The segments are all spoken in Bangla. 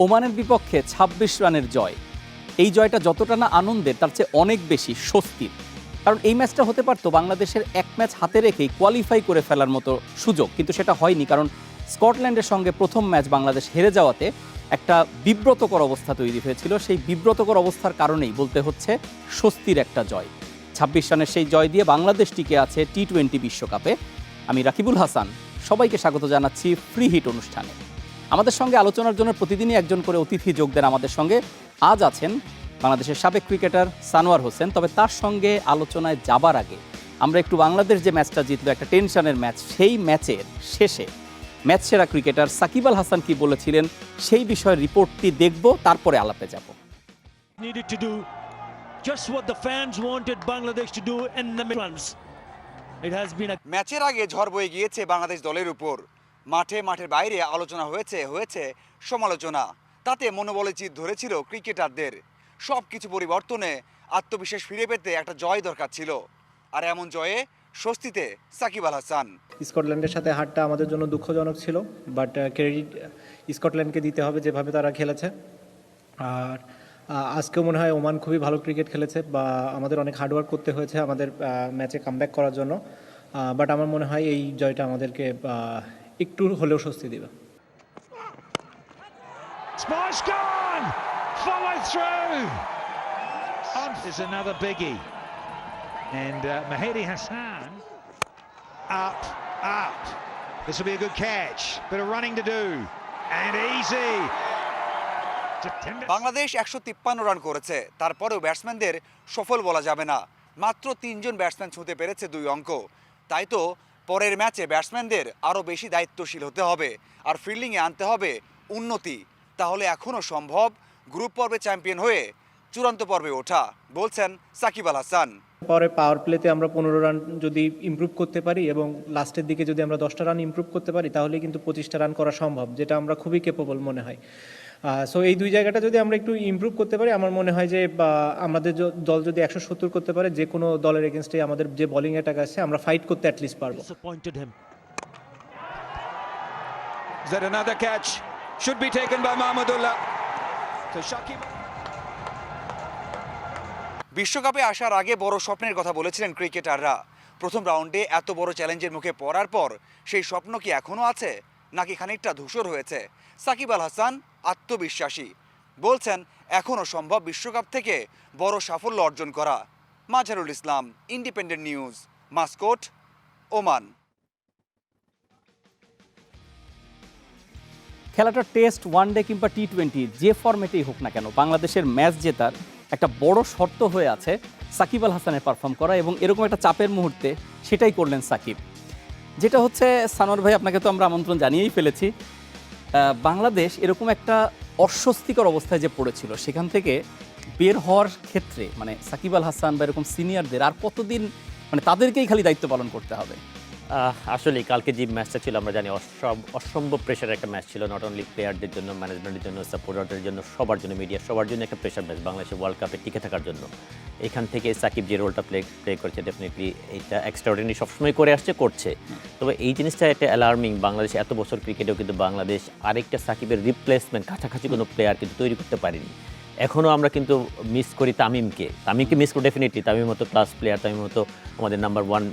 ওমানের বিপক্ষে ২৬ রানের জয়। এই জয়টা যতটা না আনন্দের, তার চেয়ে অনেক বেশি স্বস্তির। কারণ এই ম্যাচটা হতে পারতো বাংলাদেশের এক ম্যাচ হাতে রেখেই কোয়ালিফাই করে ফেলার মতো সুযোগ, কিন্তু সেটা হয়নি। কারণ স্কটল্যান্ডের সঙ্গে প্রথম ম্যাচ বাংলাদেশ হেরে যাওয়াতে একটা বিব্রতকর অবস্থা তৈরি হয়েছিল। সেই বিব্রতকর অবস্থার কারণেই বলতে হচ্ছে স্বস্তির একটা জয়। ২৬ রানের সেই জয় দিয়ে বাংলাদেশ টিকে আছে টি-20 বিশ্বকাপে। আমি রাকিবুল হাসান, সবাইকে স্বাগত জানাচ্ছি ফ্রি হিট অনুষ্ঠানে। আমাদের সঙ্গে আলোচনার জন্য প্রতিদিনই একজন করে অতিথি যোগ দেন আমাদের সঙ্গে। আজ আছেন বাংলাদেশের সাবেক ক্রিকেটার সানোয়ার হোসেন। তবে তার সঙ্গে আলোচনায় যাবার আগে আমরা একটু বাংলাদেশ যে ম্যাচটা জিতলো, একটা টেনশনের ম্যাচ, সেই ম্যাচের শেষে ম্যাচ সেরা ক্রিকেটার সাকিব আল হাসান কি বলেছিলেন সেই বিষয়ের রিপোর্টটি দেখব, তারপরে আলাপে যাব। ম্যাচের আগে ঝড় বয়ে গিয়েছে বাংলাদেশ দলের উপর। মাঠের বাইরে আলোচনা হয়েছে সমালোচনা। তাতে মনোবলে জিদ ধরেছিল ক্রিকেটারদের। সব কিছু পরিবর্তনে আত্মবিশ্বাস ফিরে পেতে একটা জয় দরকার ছিল, আর এমন জয়ে স্বস্তিতে সাকিব আল হাসান। স্কটল্যান্ডের সাথে হারটা আমাদের জন্য দুঃখজনক ছিল, বাট ক্রেডিট স্কটল্যান্ডকে দিতে হবে যেভাবে তারা খেলেছে। আর আজকেও মনে হয় ওমান খুবই ভালো ক্রিকেট খেলেছে, বা আমাদের অনেক হার্ডওয়ার্ক করতে হয়েছে আমাদের ম্যাচে কামব্যাক করার জন্য। বাট আমার মনে হয় এই জয়টা আমাদেরকে একটু হলেও স্বস্তি দেবে। Is another biggie, and Mahdi Hassan up. This will be a good catch. Bit of running to do, and easy. Bangladesh ১৫৩ run করেছে, তারপরেও ব্যাটসম্যানদের সফল বলা যাবে না। মাত্র ৩ জন ব্যাটসম্যান ছুঁতে পেরেছে ২ অঙ্ক। তাই তো পরের ম্যাচে ব্যাটসম্যানদের আরও বেশি দায়িত্বশীল হতে হবে, আর ফিল্ডিংয়ে আনতে হবে উন্নতি। তাহলে এখনও সম্ভব গ্রুপ পর্বে চ্যাম্পিয়ন হয়ে চূড়ান্ত পর্বে ওঠা, বলছেন সাকিব আল হাসান। পরে পাওয়ার প্লেতে আমরা ১৫ রান যদি ইমপ্রুভ করতে পারি এবং লাস্টের দিকে যদি আমরা 10টা রান ইমপ্রুভ করতে পারি, তাহলে কিন্তু 25টা রান করা সম্ভব, যেটা আমরা খুবই ক্যাপেবল মনে হয়। সো এই দুই জায়গাটা যদি আমরা একটু ইমপ্রুভ করতে পারি, আমার মনে হয় যে আমাদের দল যদি 170 করতে পারে, যে কোনো দলের এগেনস্টে আমাদের যে বোলিং অ্যাটাক আছে আমরা ফাইট করতে অ্যাটলিস্ট পারবো। Is that another catch? Should be taken by Mahmudullah. So Shakib. বিশ্বকাপে আসার আগে বড় স্বপ্নের কথা বলেছিলেন ক্রিকেটাররা। প্রথম রাউন্ডে এত বড় চ্যালেঞ্জের মুখে পড়ার পর সেই স্বপ্ন কি এখনও আছে, নাকি খানিকটা ধূসর হয়েছে? সাকিব আল হাসান আত্মবিশ্বাসী, বলছেন এখনও সম্ভব বিশ্বকাপ থেকে বড় সাফল্য অর্জন করা। Mazharul Islam, independent news, Mascot, Oman. খেলাটা টেস্ট, ওয়ানডে কিংবা টি-20 যে ফরম্যাটেই হোক না কেন, বাংলাদেশের ম্যাচ জেতার একটা বড় শর্ত হয়ে আছে সাকিব আল হাসানের পারফর্ম করা, এবং এরকম একটা চাপের মুহূর্তে সেটাই করলেন সাকিব। যেটা হচ্ছে, সানোয়ার ভাই আপনাকে তো আমরা আমন্ত্রণ জানিয়েই ফেলেছি। বাংলাদেশ এরকম একটা অস্বস্তিকর অবস্থায় যে পড়েছিল, সেখান থেকে বের হওয়ার ক্ষেত্রে মানে সাকিব আল হাসান বা এরকম সিনিয়রদের আর কতদিন, মানে তাদেরকেই খালি দায়িত্ব পালন করতে হবে? আসলে কালকে যে ম্যাচটা ছিল আমরা জানি অসম্ভব প্রেশারের একটা ম্যাচ ছিল, নট অনলি প্লেয়ারদের জন্য, ম্যানেজমেন্টের জন্য, সাপোর্টারদের জন্য, সবার জন্য, মিডিয়া সবার জন্য একটা প্রেশার ম্যাচ বাংলাদেশের ওয়ার্ল্ড কাপে টিকে থাকার জন্য। এখান থেকে সাকিব যে রোলটা প্লে করেছে, ডেফিনেটলি এটা এক্সট্রাঅর্ডিনারি সবসময় করে আসছে, করছে। তবে এই জিনিসটা একটা অ্যালার্মিং। বাংলাদেশ এত বছর ক্রিকেটেও কিন্তু বাংলাদেশ আরেকটা সাকিবের রিপ্লেসমেন্ট, কাছাকাছি কোনো প্লেয়ার কিন্তু তৈরি করতে পারেনি। এখনও আমরা কিন্তু মিস করি তামিমকে মিস করি ডেফিনেটলি। তামিমের মতো ক্লাস প্লেয়ার, তামিমের মতো আমাদের number 1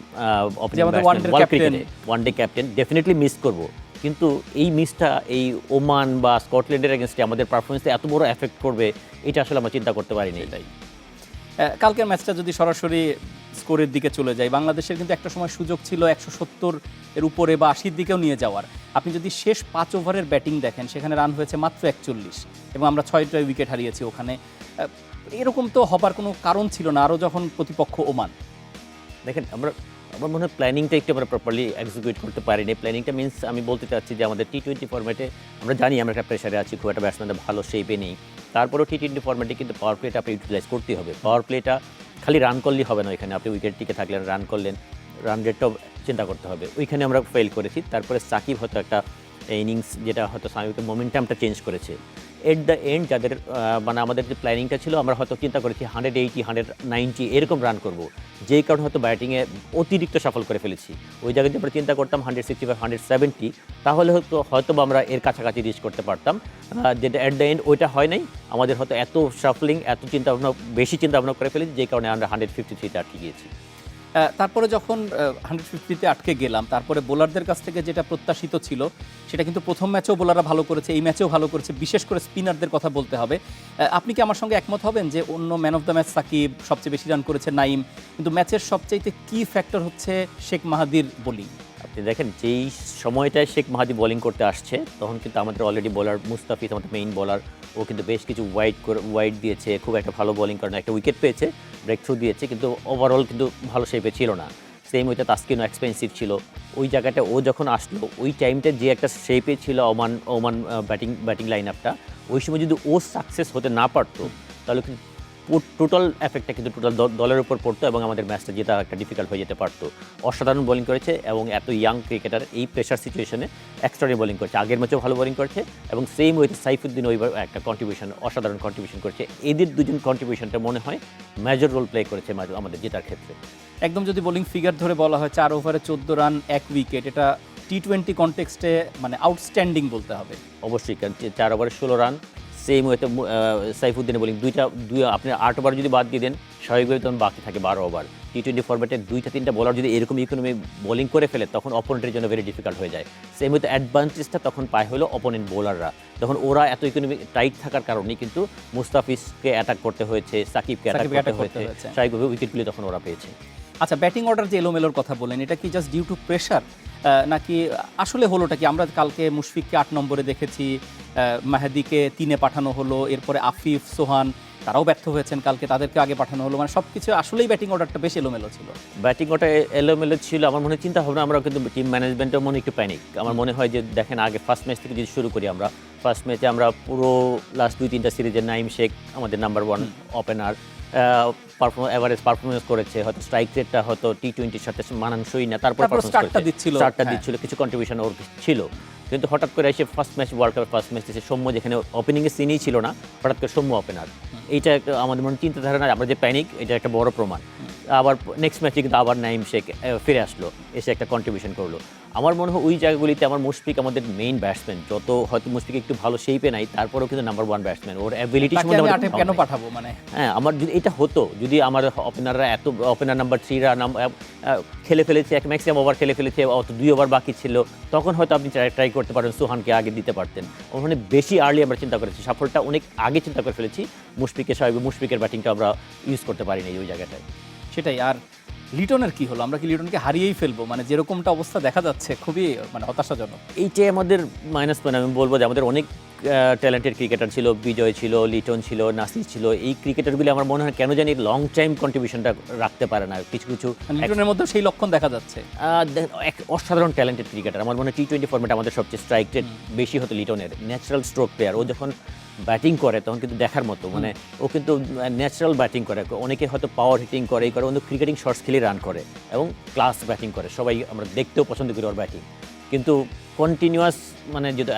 one day captain, definitely miss করব। কিন্তু এই মিসটা এই ওমান বা স্কটল্যান্ডের এগেনস্টে আমাদের পারফরমেন্সে এত বড় এফেক্ট করবে, এটা আসলে আমরা চিন্তা করতে পারিনি। এটাই কালকের ম্যাচটা যদি সরাসরি স্কোরের দিকে চলে যায়, বাংলাদেশের কিন্তু একটা সময় সুযোগ ছিল 170 এর উপরে বা 80-র দিকেও নিয়ে যাওয়ার। আপনি যদি শেষ 5 ওভারের ব্যাটিং দেখেন, সেখানে রান হয়েছে মাত্র 41, এবং আমরা 6টা উইকেট হারিয়েছি ওখানে। এরকম তো হবার কোনো কারণ ছিল না, আরও যখন প্রতিপক্ষ ওমান। দেখেন, আমার মনে হয় প্ল্যানিংটা একটু আমরা প্রপারলি এক্সিকিউট করতে পারিনি। প্ল্যানিংটা মিনস আমি বলতে চাচ্ছি যে আমাদের টি-20 ফরম্যাটে আমরা জানি আমরা একটা প্রেশারে আছি, খুব একটা ব্যাটসম্যানরা ভালো শেপে নেই। তারপরেও টি-20 ফরম্যাটে কিন্তু পাওয়ার প্লেটা আপনি ইউটিলাইজ করতেই হবে। পাওয়ার প্লেটা খালি রান করলেই হবে না, এখানে আপনি উইকেট টিকে থাকলেন, রান করলেন, রান রেটটাও চিন্তা করতে হবে। ওইখানে আমরা ফেল করেছি। তারপরে সাকিব হয়তো একটা ইনিংস যেটা হয়তো সাকিবকে মোমেন্টামটা চেঞ্জ করেছে। এট দ্য এন্ড যাদের মানে আমাদের যে প্ল্যানিংটা ছিল আমরা হয়তো চিন্তা করেছি 180 190 এরকম রান করব, যেই কারণে হয়তো ব্যাটিংয়ে অতিরিক্ত সফল করে ফেলেছি। ওই জায়গায় যদি আমরা চিন্তা করতাম 165 170, তাহলে হয়তো বা আমরা এর কাছাকাছি রিচ করতে পারতাম, যেটা অ্যাট দ্য এন্ড ওইটা হয় নাই। আমাদের হয়তো এত শাফলিং, এত চিন্তাভাবনা, বেশি চিন্তাভাবনা করে ফেলেছি, যে কারণে আমরা 153তে আটকে গিয়েছি। তারপরে যখন 150তে আটকে গেলাম, তারপরে বোলারদের কাছ থেকে যেটা প্রত্যাশিত ছিল সেটা কিন্তু প্রথম ম্যাচেও বোলাররা ভালো করেছে, এই ম্যাচেও ভালো করেছে, বিশেষ করে স্পিনারদের কথা বলতে হবে। আপনি কি আমার সঙ্গে একমত হবেন যে অন্য man of the match Shakib, সবচেয়ে বেশি রান করেছে নাইম, কিন্তু ম্যাচের সবচাইতে কি ফ্যাক্টর হচ্ছে শেখ মাহাদির বোলিং? আপনি দেখেন যেই সময়টায় শেখ মাহাদি বোলিং করতে আসছে তখন কিন্তু আমাদের অলরেডি বোলার মুস্তাফিজ, আমাদের মেইন বোলার, ও কিন্তু বেশ কিছু ওয়াইড দিয়েছে, খুব একটা ভালো বোলিং করে না, একটা উইকেট পেয়েছে, ব্রেক থ্রু দিয়েছে, কিন্তু ওভারঅল কিন্তু ভালো শেপে ছিল না। সেম ওইটা তাসকিনও এক্সপেন্সিভ ছিল। ওই জায়গাটা ও যখন আসলো ওই টাইমটা যে একটা শেপে ছিল ওমান ব্যাটিং লাইন আপটা, ওই সময় যদি ও সাকসেস হতে না পারতো তাহলে কিন্তু টোটাল এফেক্টটা কিন্তু টোটাল দলের উপর পড়তো এবং আমাদের ম্যাচটা জেতা একটা ডিফিকাল্ট হয়ে যেতে পারতো। অসাধারণ বোলিং করেছে এবং এত ইয়াং ক্রিকেটার এই প্রেশার সিচুয়েশনে এক্সট্রাঅর্ডিনারি বোলিং করেছে, আগের ম্যাচেও ভালো বোলিং করেছে এবং সেম ওইতে সাইফুদ্দিন ওইবার একটা কন্ট্রিবিউশন, অসাধারণ কন্ট্রিবিউশন করেছে। এদের দুজন কন্ট্রিবিউশনটা মনে হয় মেজর রোল প্লে করেছে আমাদের জেতার ক্ষেত্রে। একদম যদি বোলিং ফিগার ধরে বলা হয় 4 ওভারে 14 রান 1 উইকেট, এটা টি-20 কনটেক্সটে মানে আউটস্ট্যান্ডিং বলতে হবে। অবশ্যই, কারণ 4 ওভারে 16 রান, সেম ওয়েতে সাইফুদ্দিনের বোলিং দুই আপনি 8 ওভার যদি বাদ দিয়ে দেন স্বাভাবিকভাবে তখন বাকি থাকে 12 ওভার। টি-20 ফরম্যাটে 2-3টা বোলার যদি এরকম ইকোনমি বোলিং করে ফেলে তখন অপোনেন্টের জন্য ভেরি ডিফিকাল্ট হয়ে যায়। সেম ওয়েতে অ্যাডভান্টেজটা তখন পায় হলো অপোনেন্ট বোলাররা, তখন ওরা এত ইকোনমি টাইট থাকার কারণেই কিন্তু মুস্তাফিজকে অ্যাটাক করতে হয়েছে, সাকিবকে অ্যাটাক করতে হয়েছে, স্বাভাবিকভাবে উইকেটগুলি তখন ওরা পেয়েছে। আচ্ছা, ব্যাটিং অর্ডার যে এলোমেলোর কথা বলেন, এটা কি জাস্ট ডিউ টু প্রেশার নাকি আসলে হলোটা কি? আমরা কালকে মুশফিককে 8 নম্বরে দেখেছি, মাহাদিকে 3-এ পাঠানো হলো, এরপরে আফিফ, সোহান তারাও ব্যর্থ হয়েছেন কালকে, তাদেরকে আগে পাঠানো হলো, মানে সব কিছু আসলেই ব্যাটিং অর্ডারটা বেশ এলোমেলো ছিল। ব্যাটিং ওটা এলোমেলো ছিল, আমার মনে হয় চিন্তা ভাবনা, আমরা কিন্তু টিম ম্যানেজমেন্টেও মনে একটু প্যানিক। আমার মনে হয় যে দেখেন আগে ফার্স্ট ম্যাচ থেকে যদি শুরু করি, আমরা ফার্স্ট ম্যাচে আমরা পুরো লাস্ট 2-3টা সিরিজে নাইম শেখ আমাদের নাম্বার 1 ওপেনার, এভারেজ পারফরমেন্স করেছে, হয়তো স্ট্রাইক রেটটা হয়তো টি-20-র সাথে মানানসই না, তারপর স্টার্টটা দিচ্ছিল, কিছু কন্ট্রিবিউশন ওর ছিল। কিন্তু হঠাৎ করে এসে ফার্স্ট ম্যাচ, ওয়ার্ল্ড কাপের ফার্স্ট ম্যাচ এসে সৌম্য, যেখানে ওপেনিংয়ের সিনই ছিল না, হঠাৎ করে সৌম্য ওপেনার, এইটা একটা আমাদের মনে চিন্তাধারা, আমরা যে প্যানিক, এটা একটা বড় প্রমাণ। আবার নেক্সট ম্যাচে কিন্তু আবার নাইম শেখ ফিরে আসলো, এসে একটা কন্ট্রিবিউশন করলো। আমার মনে হয় ওই জায়গাগুলিতে আমার মুশফিক আমাদের মেইন ব্যাটসম্যান, যত হয়তো মুশফিক একটু ভালো শেপে নাই, তারপরেও কিন্তু নাম্বার 1 ব্যাটসম্যান, ওর অ্যাবিলিটি কেন পাঠাবো মানে। হ্যাঁ, আমার যদি এটা হতো, যদি আমার ওপেনাররা এত ওপেনার নাম্বার 3রা খেলে ফেলেছে, এক ম্যাক্সিমাম ওভার খেলে ফেলেছে, অত 2 ওভার বাকি ছিল, তখন হয়তো আপনি ট্রাই করতে পারেন, সোহানকে আগে দিতে পারতেন। ওখানে বেশি আর্লি আমরা চিন্তা করেছি, সাফল্যটা অনেক আগে চিন্তা করে ফেলেছি। মুশফিকের ব্যাটিংটা আমরা ইউজ করতে পারিনি ওই জায়গাটায়। সেটাই। আর লিটনের কি হলো? আমরা কি লিটনকে হারিয়েই ফেলবো? মানে যেরকমটা অবস্থা দেখা যাচ্ছে, খুবই মানে হতাশাজনক। এইটাই আমাদের মাইনাস পয়েন্ট। আমি বলবো যে আমাদের অনেক ট্যালেন্টেড ক্রিকেটার ছিল, বিজয় ছিল, লিটন ছিল, নাসির ছিল, এই ক্রিকেটারগুলি আমার মনে হয় কেন জানি লং টাইম কন্ট্রিবিউশনটা রাখতে পারে না। কিছু লিটনের মধ্যে সেই লক্ষণ দেখা যাচ্ছে। এক অসাধারণ ট্যালেন্টেড ক্রিকেটার, আমার মনে হয় টি-20 ফরম্যাট আমাদের সবচেয়ে স্ট্রাইক রেট বেশি হতো লিটনের, ন্যাচারাল স্ট্রোক প্লেয়ার। ও যখন ব্যাটিং করে তখন কিন্তু দেখার মতো, মানে ও কিন্তু ন্যাচারাল ব্যাটিং করে। অনেকে হয়তো পাওয়ার হিটিং করে, অন্য ক্রিকেটিং শর্টস খেলে রান করে এবং ক্লাস ব্যাটিং করে, সবাই আমরা দেখতেও পছন্দ করি ওর ব্যাটিং। কিন্তু কন্টিনিউয়াস মানে যদি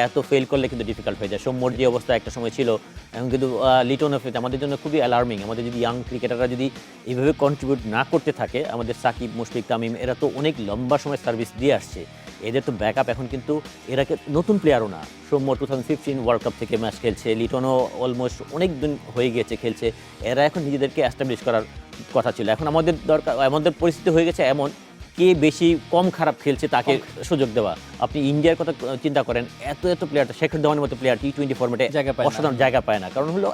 এত ফেল করলে কিন্তু ডিফিকাল্ট হয়ে যায়। সৌম্যর যে অবস্থা একটা সময় ছিল, এখন কিন্তু লিটনও ফেল, আমাদের জন্য খুবই অ্যালার্মিং। আমাদের যদি ইয়াং ক্রিকেটাররা যদি এইভাবে কন্ট্রিবিউট না করতে থাকে, আমাদের সাকিব, মুশফিক, তামিম এরা তো অনেক লম্বা সময় সার্ভিস দিয়ে আসছে, এদের তো ব্যাকআপ এখন কিন্তু এরা নতুন প্লেয়ারও না। সৌম্য 2015 ওয়ার্ল্ড কাপ থেকে ম্যাচ খেলছে, লিটনও অলমোস্ট অনেক দিন হয়ে গিয়েছে খেলছে, এরা এখন নিজেদেরকে অ্যাস্টাবলিশ করার কথা ছিল। এখন আমাদের দরকার, আমাদের পরিস্থিতি হয়ে গেছে এমন, কে বেশি কম খারাপ খেলছে তাকে সুযোগ দেওয়া। আপনি ইন্ডিয়ার কথা চিন্তা করেন, এত প্লেয়ার, শেখর ধাওয়ানের মতো প্লেয়ার টি-20 ফরম্যাটে অসাধারণ জায়গা পায় না, কারণ হলো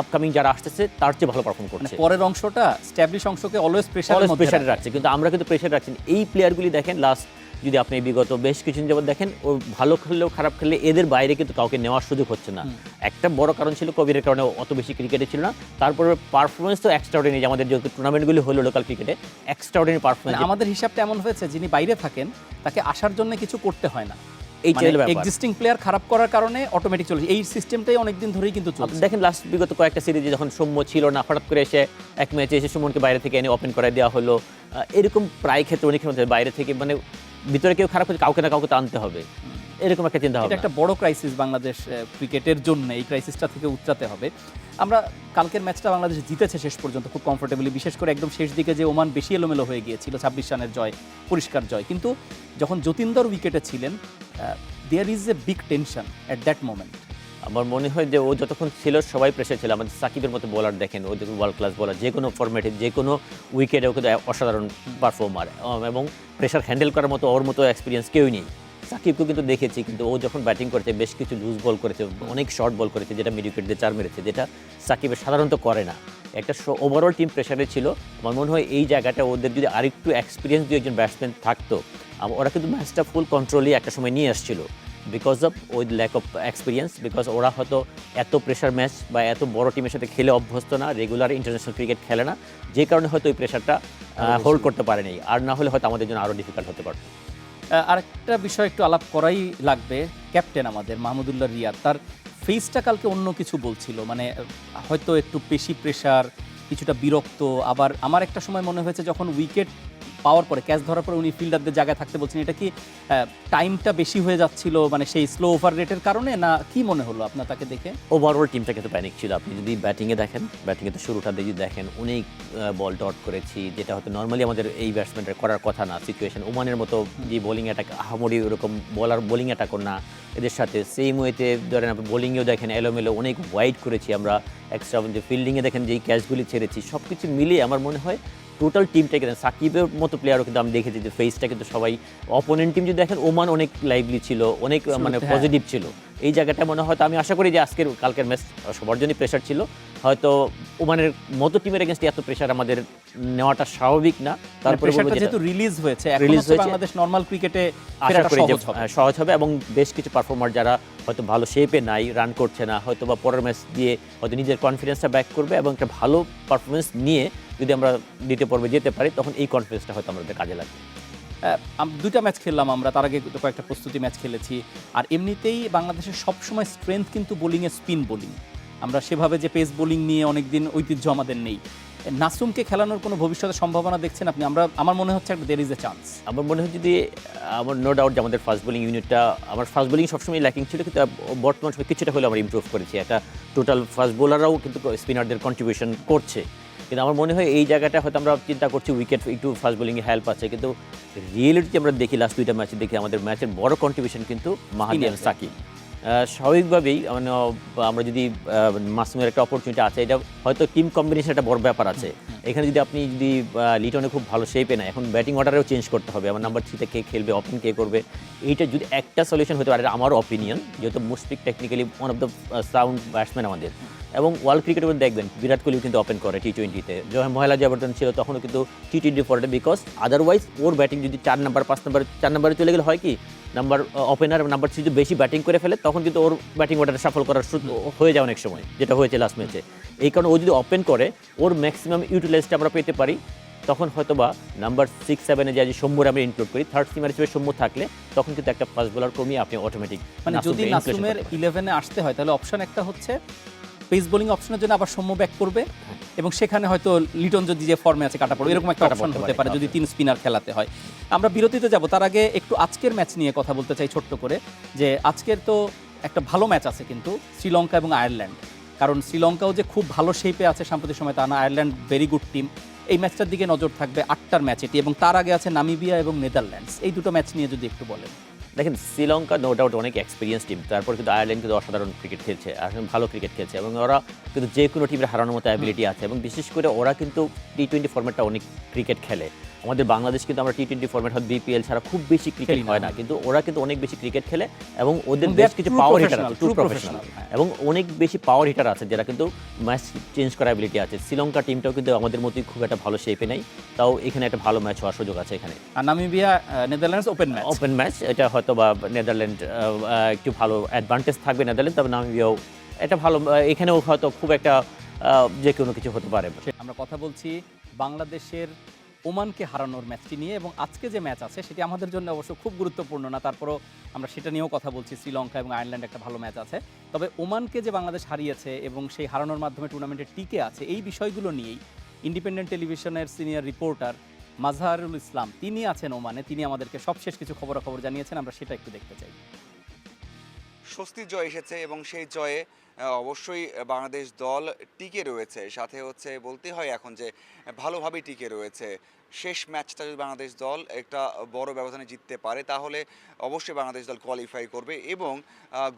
আপকামিং যারা আসতেছে তার চেয়ে ভালো পারফর্ম করছে। পরের অংশটা স্ট্যাবলিশ অংশকে অলওয়েজ প্রেসারে রাখছে, কিন্তু আমরা কিন্তু প্রেসার রাখছি। এই প্লেয়ারগুলি দেখেন লাস্ট যদি আপনি বিগত বেশ কিছুদিন যাবত দেখেন, ও ভালো খেললেও খারাপ খেললে এদের বাইরে কিন্তু কাউকে নেওয়ার সুযোগ হচ্ছে না। একটা বড় কারণ ছিল কোভিডের কারণে অত বেশি ক্রিকেটে ছিল না, তারপরে পারফরমেন্স তো এক্সট্রাঅর্ডিনারি। আমাদের যে টুর্নামেন্টগুলি হলো লোকাল ক্রিকেটে এক্সট্রাঅর্ডিনারি পারফরমেন্স। আমাদের হিসাবটা এমন হয়েছে, যিনি বাইরে থাকেন তাকে আসার জন্য কিছু করতে হয় না, এই এক্সিস্টিং প্লেয়ার খারাপ করার কারণে অটোমেটিক চলে। এই সিস্টেমটাই অনেকদিন ধরেই কিন্তু চলছে। দেখেন লাস্ট বিগত কয়েকটা সিরিজে যখন সৌম্য ছিল না, হঠাৎ করে এসে এক ম্যাচে এসে সুমনকে বাইরে থেকে এনে ওপেন করে দেওয়া হলো, এরকম প্রায় ক্ষেত্রে অনেক ক্ষেত্রে বাইরে থেকে মানে ভিতরে কেউ খারাপ হচ্ছে, কাউকে না কাউকে তো আনতে হবে। এরকম একটা চিন্তা এটা ভাবনা। একটা বড় ক্রাইসিস বাংলাদেশ ক্রিকেটের জন্য। এই ক্রাইসিসটা থেকে উতরাতে হবে। আমরা কালকের ম্যাচটা বাংলাদেশ জিতেছে শেষ পর্যন্ত খুব কমফোর্টেবলি, বিশেষ করে একদম শেষ দিকে যে ওমান বেশি এলোমেলো হয়ে গিয়েছিল, 26 রানের জয়, পরিষ্কার জয়। কিন্তু যখন যতীন্দর উইকেটে ছিলেন, there is a big tension at that moment. আমার মনে হয় যে ও যতক্ষণ ছিল সবাই প্রেশার ছিল। আমাদের সাকিবের মতো বোলার দেখেন, ও দেখুন ওয়ার্ল্ড ক্লাস বোলার, যে কোনো ফরম্যাটে যে কোনো উইকেটেও কিন্তু অসাধারণ পারফর্মার, এবং প্রেশার হ্যান্ডেল করার মতো ওর মতো এক্সপিরিয়েন্স কেউই নেই। সাকিবকে কিন্তু দেখেছি, কিন্তু ও যখন ব্যাটিং করেছে বেশ কিছু লুজ বল করেছে, অনেক শর্ট বল করেছে, যেটা মিড উইকেট দিয়ে 4 মেরেছে, যেটা সাকিবের সাধারণত করে না। একটা ওভারঅল টিম প্রেশারে ছিল। আমার মনে হয় এই জায়গাটা ওদের যদি আরেকটু এক্সপিরিয়েন্স দিয়ে একজন ব্যাটসম্যান থাকতো, ওরা কিন্তু ম্যাচটা ফুল কন্ট্রোলই একটা সময় নিয়ে আসছিল। Because of with lack of experience, because ওরা হয়তো এত প্রেশার ম্যাচ বা এত বড় টিমের সাথে খেলে অভ্যস্ত না, রেগুলার ইন্টারন্যাশনাল ক্রিকেট খেলে না, যে কারণে হয়তো ওই প্রেশারটা হোল্ড করতে পারেনি। আর না হলে হয়তো আমাদের জন্য আরও ডিফিকাল্ট হতে পারত। আরেকটা বিষয় একটু আলাপ করাই লাগবে, ক্যাপ্টেন আমাদের মাহমুদুল্লাহ রিয়াদ, তার ফেসটা কালকে অন্য কিছু বলছিল। মানে হয়তো একটু বেশি প্রেশার, কিছুটা বিরক্ত। আবার আমার একটা সময় মনে হয়েছে যখন উইকেট পাওয়ার পরে, ক্যাচ ধরার পরে উনি ফিল্ডারদের জায়গায় থাকতে বলছেন, এটা কি টাইমটা বেশি হয়ে যাচ্ছিল, মানে সেই স্লো ওভার রেটের কারণে, না কি মনে হলো আপনার তাকে দেখে? ওভারঅল টিমটা কিন্তু প্যানিক ছিল। আপনি যদি ব্যাটিংয়ে দেখেন, ব্যাটিংয়ে তো শুরুটা যদি দেখেন, অনেক বল ডট করেছি, যেটা হয়তো নর্মালি আমাদের এই ব্যাটসম্যানরা করার কথা না। সিচুয়েশন ওমানের মতো যে বোলিং অ্যাটাক, আহামরি ওরকম বলার বোলিং অ্যাটাকও না এদের সাথে। সেম ওয়েতে ধরেন আপনি বোলিংয়েও দেখেন এলোমেলো, অনেক ওয়াইড করেছি আমরা এক্সট্রা, যে ফিল্ডিংয়ে দেখেন যেই ক্যাচগুলি ছেড়েছি, সব কিছু মিলিয়ে আমার মনে হয় টোটাল টিমটাকে দেন। সাকিবের মতো প্লেয়ারও কিন্তু আমি দেখেছি যে ফেসটা কিন্তু সবাই, অপোনেন্ট টিম যদি দেখেন, ওমান অনেক লাইভলি ছিল, অনেক মানে পজিটিভ ছিল। এই জায়গাটা মনে হয়তো আমি আশা করি যে কালকের ম্যাচ সবার জন্যই প্রেশার ছিল। হয়তো ওমানের মতো টিমের এগেনস্টে এত প্রেশার আমাদের নেওয়াটা স্বাভাবিক না। তারপরে যেহেতু রিলিজ হয়েছে, রিলিজ হয়েছে, বাংলাদেশ নরমাল ক্রিকেটে আশা করি যে সহজ হবে, এবং বেশ কিছু পারফর্মার যারা হয়তো ভালো শেপে নাই, রান করছে না, হয়তো বা পরের ম্যাচ দিয়ে হয়তো নিজের কনফিডেন্সটা ব্যাক করবে, এবং একটা ভালো পারফরমেন্স নিয়ে যদি আমরা দ্বিতীয় পর্বে যেতে পারি, তখন এই কনফিডেন্সটা হয়তো আমাদের কাজে লাগবে। দুইটা ম্যাচ খেললাম আমরা, তার আগে কয়েকটা প্রস্তুতি ম্যাচ খেলেছি। আর এমনিতেই বাংলাদেশের সবসময় স্ট্রেংথ কিন্তু বোলিংয়ে স্পিন বোলিং। আমরা সেভাবে যে পেস বোলিং নিয়ে অনেকদিন ঐতিহ্য আমাদের নেই। নাসুমকে খেলানোর কোনো ভবিষ্যতের সম্ভাবনা দেখছেন আপনি? আমার মনে হচ্ছে একটা দের ইজ এ চান্স। আমার মনে হয় যদি, আমার নো ডাউট যে আমাদের ফাস্ট বোলিং ইউনিটটা, আমার ফাস্ট বোলিং সবসময় ল্যাকিং ছিল, কিন্তু বর্তমান সময় কিছুটা হলে আমরা ইমপ্রুভ করেছি। একটা টোটাল ফাস্ট বোলাররাও কিন্তু স্পিনারদের কন্ট্রিবিউশন করছে, কিন্তু আমার মনে হয় এই জায়গাটা হয়তো আমরা চিন্তা করছি উইকেট একটু ফাস্ট বোলিংয়ে হেল্প আছে, কিন্তু রিয়েলিটি আমরা দেখি লাস্ট দুইটা ম্যাচে দেখি আমাদের ম্যাচের বড় কন্ট্রিবিউশন কিন্তু মাহাদি আর সাকিব। স্বাভাবিকভাবেই আমরা যদি মাসুমের একটা অপরচুনিটি আছে, এটা হয়তো টিম কম্বিনেশন একটা বড় ব্যাপার আছে এখানে। যদি আপনি যদি লিটনে খুব ভালো শেপে না, এখন ব্যাটিং অর্ডারেও চেঞ্জ করতে হবে, আমার নাম্বার 3তে কে খেলবে, ওপেন কে করবে, এইটা যদি একটা সলিউশন হতে পারে, আমার অপিনিয়ন, যেহেতু Mushfiq technically one of the sound batsman আমাদের, এবং ওয়ার্ল্ড ক্রিকেটের মধ্যে দেখবেন বিরাট কোহলিও কিন্তু ওপেন করে T20-তে, যখন মহেলা জবর্ধন ছিল তখনও কিন্তু T20 ফর্মেটে, বিকজ আদারওয়াইজ ওর ব্যাটিং যদি 4 নাম্বার 5 নাম্বার 4 নাম্বারে চলে গেলে হয় কি, নাম্বার ওপেনার নাম্বার 3 যদি বেশি ব্যাটিং করে ফেলে, তখন কিন্তু ওর ব্যাটিং অর্ডারে সাফল করার হয়ে যায় অনেক সময়, যেটা হয়েছে লাস্ট ম্যাচে। এই কারণে ও যদি ওপেন করে, ওর ম্যাক্সিমাম ইউটিলাইজটা আমরা পেতে পারি, তখন হয়তো বা নাম্বার 6-7-এ যে সৌম্যর আমরা ইনক্লুড করি, থার্ড সিমার হিসেবে সৌম্য থাকলে, তখন কিন্তু একটা ফাস্ট বোলার কমিয়ে আপনি অটোমেটিক, মানে যদি নাসুমের 11-এ আসতে হয়, তাহলে অপশন একটা হচ্ছে পেস বোলিং অপশনের জন্য আবার সৌম্য ব্যাক করবে, এবং সেখানে হয়তো লিটন যদি যে ফর্মে আছে কাটা পড়বে, এরকম একটা অপশন হতে পারে যদি 3 স্পিনার খেলাতে হয়। আমরা বিরতিতে যাব, তার আগে একটু আজকের ম্যাচ নিয়ে কথা বলতে চাই ছোট্ট করে, যে আজকের তো একটা ভালো ম্যাচ আছে কিন্তু শ্রীলঙ্কা এবং আয়ারল্যান্ড। কারণ শ্রীলঙ্কাও যে খুব ভালো শেপে আছে সাম্প্রতিক সময় তা না, আয়ারল্যান্ড ভেরি গুড টিম। এই ম্যাচটার দিকে নজর থাকবে 8টার ম্যাচ এটি, এবং তার আগে আছে নামিবিয়া এবং নেদারল্যান্ডস। এই দুটো ম্যাচ নিয়ে যদি একটু বলেন। দেখেন, শ্রীলঙ্কা নো ডাউট অনেক এক্সপিরিয়েন্স টিম, তারপর কিন্তু আয়ারল্যান্ড কিন্তু অসাধারণ ক্রিকেট খেলছে, আর ভালো ক্রিকেট খেলছে, এবং ওরা কিন্তু যে কোনো টিমের হারানোর মতো অ্যাবিলিটি আছে, এবং বিশেষ করে ওরা কিন্তু T20 ফর্মেটটা অনেক ক্রিকেট খেলে। আমাদের বাংলাদেশ কিন্তু আমরা T20 ফর্মেট হয়তো BPL ছাড়া খুব বেশি ক্রিকেট হয় না, কিন্তু ওরা কিন্তু অনেক বেশি ক্রিকেট খেলে, এবং ওদের বেশ কিছু পাওয়ার হিটার আছে, ট্রু প্রফেশনাল, এবং অনেক বেশি পাওয়ার হিটার আছে যারা কিন্তু ম্যাচ চেঞ্জ করার অ্যাবিলিটি আছে। শ্রীলঙ্কা টিমটাও কিন্তু আমাদের মতোই খুব একটা ভালো শেপে নেই, তাও এখানে একটা ভালো ম্যাচ হওয়ার সুযোগ আছে এখানে। আর নামিবিয়া নেদারল্যান্ডস ওপেন ম্যাচ, এটা হয়তো বা নেদারল্যান্ড একটু ভালো অ্যাডভান্টেজ থাকবে নেদারল্যান্ড, তবে নামিবিয়াও এটা ভালো, এখানেও হয়তো খুব একটা যে কোনো কিছু হতে পারে। আমরা কথা বলছি বাংলাদেশের ওমানকে হারানোর ম্যাচটি নিয়ে, এবং আজকে যে ম্যাচ আছে সেটি আমাদের জন্য অবশ্য খুব গুরুত্বপূর্ণ না, তারপরও আমরা সেটা নিয়েও কথা বলছি। শ্রীলঙ্কা এবং আয়ারল্যান্ড একটা ভালো ম্যাচ আছে, তবে ওমানকে যে বাংলাদেশ হারিয়েছে এবং সেই হারানোর মাধ্যমে টুর্নামেন্টে টিকে আছে, এই বিষয়গুলো নিয়েই ইন্ডিপেন্ডেন্ট টেলিভিশনের সিনিয়র রিপোর্টার মাজহারুল ইসলাম, তিনি আছেন ওমানে, তিনি আমাদেরকে সবশেষ কিছু খবরাখবর জানিয়েছেন, আমরা সেটা একটু দেখতে চাই। স্বস্তির জয় এসেছে এবং সেই জয়ে অবশ্যই বাংলাদেশ দল টিকে রয়েছে। সাথে হচ্ছে বলতে হয় এখন যে ভালোভাবেই টিকে রয়েছে। শেষ ম্যাচটা যদি বাংলাদেশ দল একটা বড় ব্যবধানে জিততে পারে তাহলে অবশ্যই বাংলাদেশ দল কোয়ালিফাই করবে এবং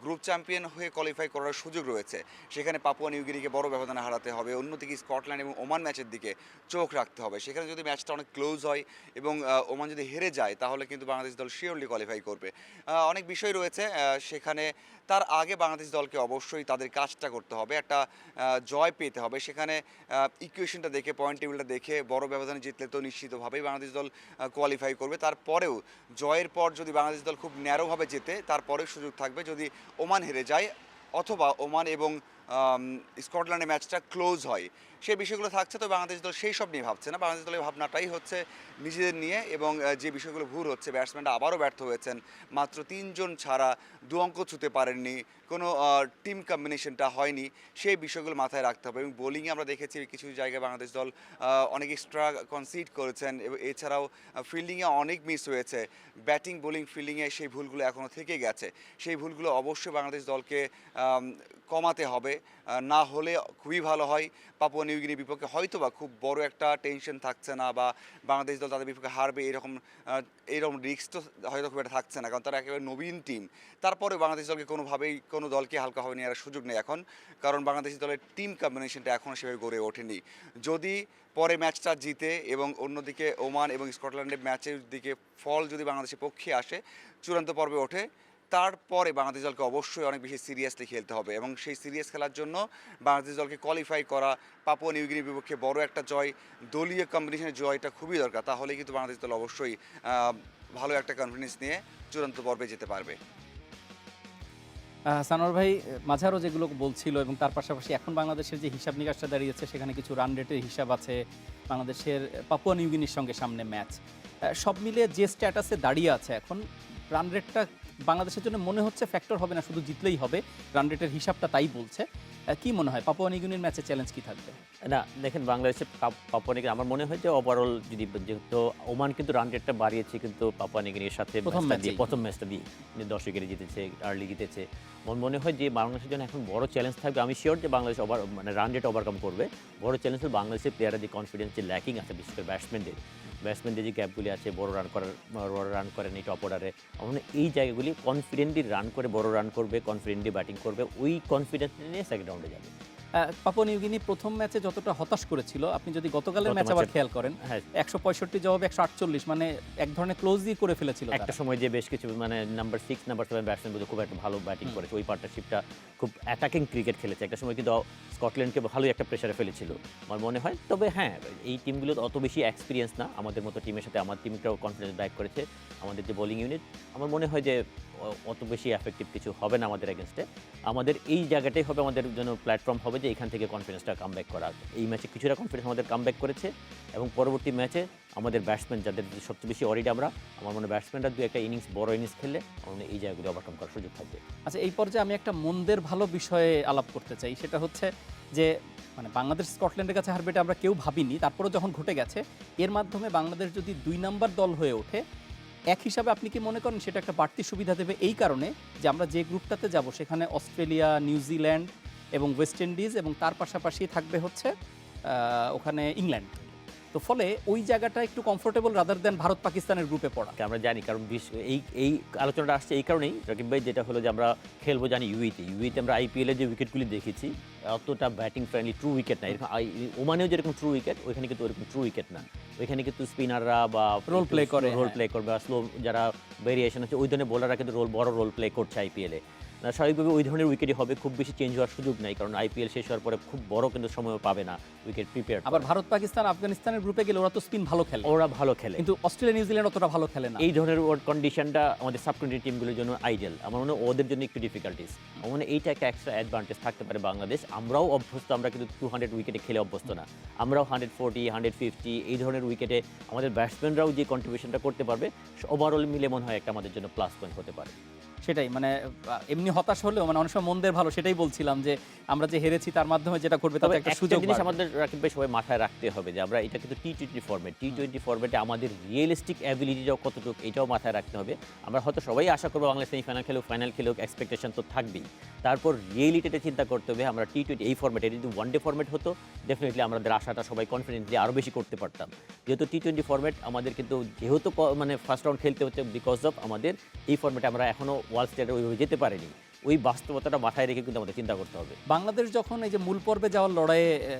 গ্রুপ চ্যাম্পিয়ন হয়ে কোয়ালিফাই করার সুযোগ রয়েছে। সেখানে পাপুয়া নিউগিনিকে বড় ব্যবধানে হারাতে হবে, অন্যদিকে স্কটল্যান্ড এবং ওমান ম্যাচের দিকে চোখ রাখতে হবে। সেখানে যদি ম্যাচটা অনেক ক্লোজ হয় এবং ওমান যদি হেরে যায় তাহলে কিন্তু বাংলাদেশ দল শিওরলি কোয়ালিফাই করবে। অনেক বিষয় রয়েছে সেখানে। তার আগে বাংলাদেশ দলকে অবশ্যই তাদের কাজটা করতে হবে, একটা জয় পেতে হবে। সেখানে ইকুয়েশনটা দেখে, পয়েন্ট টেবিলটা দেখে বড় ব্যবধানে জিতলে তো নিশ্চিতভাবেই বাংলাদেশ দল কোয়ালিফাই করবে। তারপরেও জয়ের পর যদি বাংলাদেশ দল খুব ন্যারোভাবে জেতে তারপরেও সুযোগ থাকবে যদি ওমান হেরে যায় অথবা ওমান এবং স্কটল্যান্ডের ম্যাচটা ক্লোজ হয়। সেই বিষয়গুলো থাকছে, তো বাংলাদেশ দল সেই সব নিয়ে ভাবছে না। বাংলাদেশ দলের ভাবনাটাই হচ্ছে নিজেদের নিয়ে, এবং যে বিষয়গুলো ভুল হচ্ছে, ব্যাটসম্যানরা আবারও ব্যর্থ হয়েছেন, মাত্র 3 জন ছাড়া 2 অঙ্ক ছুঁতে পারেননি, কোনো টিম কম্বিনেশনটা হয়নি, সেই বিষয়গুলো মাথায় রাখতে হবে। এবং বোলিংয়ে আমরা দেখেছি কিছু জায়গায় বাংলাদেশ দল অনেক এক্সট্রা কনসিড করেছেন, এবং এছাড়াও ফিল্ডিংয়ে অনেক মিস হয়েছে। ব্যাটিং, বোলিং, ফিল্ডিংয়ে সেই ভুলগুলো এখনও থেকে গেছে। সেই ভুলগুলো অবশ্যই বাংলাদেশ দলকে কমাতে হবে, না হলে খুবই ভালো হয়। পাপুয়া নিউগিনির বিপক্ষে হয়তোবা খুব বড় একটা টেনশন থাকছে না, বা বাংলাদেশ দল তাদের বিপক্ষে হারবে এরকম রিস্ক তো হয়তো খুব একটা থাকছে না, কারণ তারা একেবারে নবীন টিম। তারপরে বাংলাদেশ দলকে কোনোভাবেই কোনো দলকে হালকাভাবে নেওয়ার সুযোগ নেই এখন, কারণ বাংলাদেশ দলের টিম কম্বিনেশনটা এখনও সেভাবে গড়ে ওঠেনি। যদি পরে ম্যাচটা জিতে এবং অন্যদিকে ওমান এবং স্কটল্যান্ডের ম্যাচের দিকে ফল যদি বাংলাদেশের পক্ষে আসে, চূড়ান্ত পর্বে ওঠে, তারপরে বাংলাদেশ দলকে অবশ্যই অনেক বেশি সিরিয়াসলি খেলতে হবে। এবং সেই সিরিয়াস খেলার জন্য বাংলাদেশ দলকে কোয়ালিফাই করা, পাপুয়া নিউগিনির বিপক্ষে বড় একটা জয়, দলীয় কম্বিনেশনের জয়টা খুবই দরকার। তাহলে কিন্তু বাংলাদেশ দল অবশ্যই ভালো একটা কনফিডেন্স নিয়ে চূড়ান্ত পর্বে যেতে পারবে। সানোয়ার ভাই, মাঝারও যেগুলো বলছিল এবং তার পাশাপাশি এখন বাংলাদেশের যে হিসাব নিকাশটা দাঁড়িয়েছে সেখানে কিছু রান রেটের হিসাব আছে, বাংলাদেশের পাপুয়া নিউগিনির সঙ্গে সামনে ম্যাচ, সব মিলিয়ে যে স্ট্যাটাসে দাঁড়িয়ে আছে এখন, রান রেটটা বাংলাদেশের জন্য মনে হচ্ছে ফ্যাক্টর হবে না, শুধু জিতলেই হবে, রান রেটের হিসাবটা তাই বলছে। কি মনে হয় পাপুয়া নিউগিনির ম্যাচে চ্যালেঞ্জ কি থাকবে? না দেখেন, বাংলাদেশের পাপুয়া নিউগিনি আমার মনে হয় যে ওভারঅল যদি, যেহেতু ওমান কিন্তু রান রেটটা বাড়িয়েছে কিন্তু পাপুয়া নিউগিনির সাথে প্রথম ম্যাচটা দিয়ে 10 উইকেটে জিতেছে, আর্লি জিতেছে। আমার মনে হয় যে বাংলাদেশের জন্য এখন বড় চ্যালেঞ্জ থাকবে। আমি শিওর যে বাংলাদেশ রান রেট ওভারকাম করবে। বড় চ্যালেঞ্জ হল বাংলাদেশের প্লেয়াররা যে কনফিডেন্স যে ল্যাকিং আছে, বিশেষ করে ব্যাটসম্যানদের যে গ্যাপগুলি আছে, বড় রান করেন এই টপ অর্ডারে, আমার এই জায়গাগুলি কনফিডেন্টলি রান করে বড় রান করবে, কনফিডেন্টলি ব্যাটিং করবে, ওই কনফিডেন্স নিয়ে সেকেন্ড রাউন্ডে যাবে। পাপুয়া নিউগিনি প্রথম ম্যাচে যতটা হতাশ করেছিল, আপনি যদি গতকালের ম্যাচ আবার খেয়াল করেন, 165 জবাবে 148, মানে এক ধরনের ক্লোজই করে ফেলেছিল একটা সময় যে বেশ কিছু মানে নাম্বার 6 নাম্বার 7 ব্যাটসম্যান খুব একটা ভালো ব্যাটিং করেছে, ওই পার্টনারশিপটা খুব অ্যাটাকিং ক্রিকেট খেলেছে। একটা সময় কিন্তু স্কটল্যান্ডকে ভালোই একটা প্রেশারে ফেলেছিল আমার মনে হয়। তবে হ্যাঁ, এই টিমগুলো অত বেশি এক্সপিরিয়েন্স না আমাদের মতো টিমের সাথে। আমার টিমটাও কনফিডেন্স ব্যাক করেছে, আমাদের যে বোলিং ইউনিট। আমার মনে হয় যে অত বেশি এফেক্টিভ কিছু হবে না আমাদের এগেনস্টে। আমাদের এই জায়গাটাই হবে আমাদের জন্য প্ল্যাটফর্ম হবে যে এখান থেকে কনফিডেন্সটা কামব্যাক করা। এই ম্যাচে কিছুটা কনফিডেন্স আমাদের কামব্যাক করেছে, এবং পরবর্তী ম্যাচে আমাদের ব্যাটসম্যান যাদের সবচেয়ে বেশি অরিড আমরা, আমার মনে হয় ব্যাটসম্যানরা একটা বড় ইনিংস খেললে আমার মনে হয় এই জায়গাগুলো ওভারকাম করার সুযোগ থাকবে। আচ্ছা, এই পর্যায়ে আমি একটা মন্দের ভালো বিষয়ে আলাপ করতে চাই। সেটা হচ্ছে যে মানে বাংলাদেশ স্কটল্যান্ডের কাছে হারবে এটা আমরা কেউ ভাবিনি, তারপরেও যখন ঘটে গেছে, এর মাধ্যমে বাংলাদেশ যদি 2 নাম্বার দল হয়ে ওঠে, এক হিসাবে আপনি কি মনে করেন সেটা একটা বাড়তি সুবিধা দেবে? এই কারণে যে আমরা যে গ্রুপটাতে যাব সেখানে অস্ট্রেলিয়া, নিউজিল্যান্ড এবং ওয়েস্ট ইন্ডিজ, এবং তার পাশাপাশি থাকবে হচ্ছে ওখানে ইংল্যান্ড। তো ফলে ওই জায়গাটা একটু কমফোর্টেবল রাদার দেন ভারত পাকিস্তানের গ্রুপে পড়া। আমরা জানি, কারণ এই আলোচনাটা আসছে এই কারণেই রাকিব ভাই, যেটা হলো যে আমরা খেলবো জানি ইউইতে আমরা আইপিএলে যে উইকেটগুলি দেখেছি অতটা ব্যাটিং ফ্রেন্ডলি ট্রু উইকেট না। এরকম ওমানেও যেরকম ট্রু উইকেট, ওইখানে কিন্তু ওরকম ট্রু উইকেট না। ওইখানে কিন্তু স্পিনাররা বা রোল প্লে করবে, বা স্লো যারা ভেরিয়েশন আছে ওই ধরনের বোলাররা কিন্তু বড় রোল প্লে করছে আইপিএলে। স্বাভাবিকভাবে ওই ধরনের উইকেটই হবে, খুব বেশি চেঞ্জ হওয়ার সুযোগ নাই, কারণ আইপিএল শেষ হওয়ার পরে খুব বড় কিন্তু সময় পাবে না উইকেট প্রিপেয়ার। আবার ভারত পাকিস্তান আফগানিস্তানের গ্রুপে গেলে ওরা তো স্পিন ভালো খেলে, কিন্তু অস্ট্রেলিয়া নিউজিল্যান্ড অতটা ভালো খেলে না। এই ধরনের কন্ডিশনটা আমাদের সাবকন্টিনেন্ট টিমগুলোর জন্য আইডিয়াল। আমার মনে হয় ওদের জন্য একটু ডিফিকাল্টিস। আমার মনে হয় এইটা একটা এক্সট্রা অ্যাডভান্টেজ থাকতে পারে বাংলাদেশ। আমরাও অভ্যস্ত, আমরা কিন্তু 200 উইকেটে খেলে অভ্যস্ত না। আমরাও 140, 150 এই ধরনের উইকেটে আমাদের ব্যাটসম্যানরাও যে কন্ট্রিবিউশনটা করতে পারবে, ওভারঅল মিলে মনে হয় একটা আমাদের জন্য প্লাস পয়েন্ট হতে পারে। সেটাই মানে এমনি হতাশ হলেও মানে অনেক সময় মনদের ভালো, সেটাই বলছিলাম যে আমরা যে হেরেছি তার মাধ্যমে যেটা করবে তবে তাতে একটা সুযোগ জিনিস বাড়বে। আমাদের রাকিব ভাই সবাই মাথায় রাখতে হবে যে আমরা এটা কিন্তু টি-20 ফরম্যাট, টি-20 ফরম্যাটে আমাদের রিয়েলিস্টিক অ্যাবিলিটিটাও কতটুকু এটাও মাথায় রাখতে হবে। আমরা হয়তো সবাই আশা করবো বাংলাদেশ সেমিফাইনাল খেলুক, ফাইনাল খেলুক, এক্সপেকটেশন তো থাকবেই। তারপর রিয়েলিটিটা চিন্তা করতে হবে। আমরা টি-20 এই ফরম্যাটে যদি ওয়ানডে ফরম্যাট হতো ডেফিনেটলি আমাদের আশাটা সবাই কনফিডেন্টলি আরও বেশি করতে পারতাম। যেহেতু টি-20 ফরম্যাট আমাদের কিন্তু যেহেতু মানে ফার্স্ট রাউন্ড খেলতে হচ্ছে বিকজ অফ আমাদের এই ফরম্যাটে আমরা এখনও ওয়ার্ল্ড স্টেজে ওইভাবে যেতে পারিনি। ওই বাস্তবতাটা মাথায় রেখে কিন্তু আমাদের চিন্তা করতে হবে। বাংলাদেশ যখন এই যে মূল পর্বে যাওয়ার লড়াইয়ে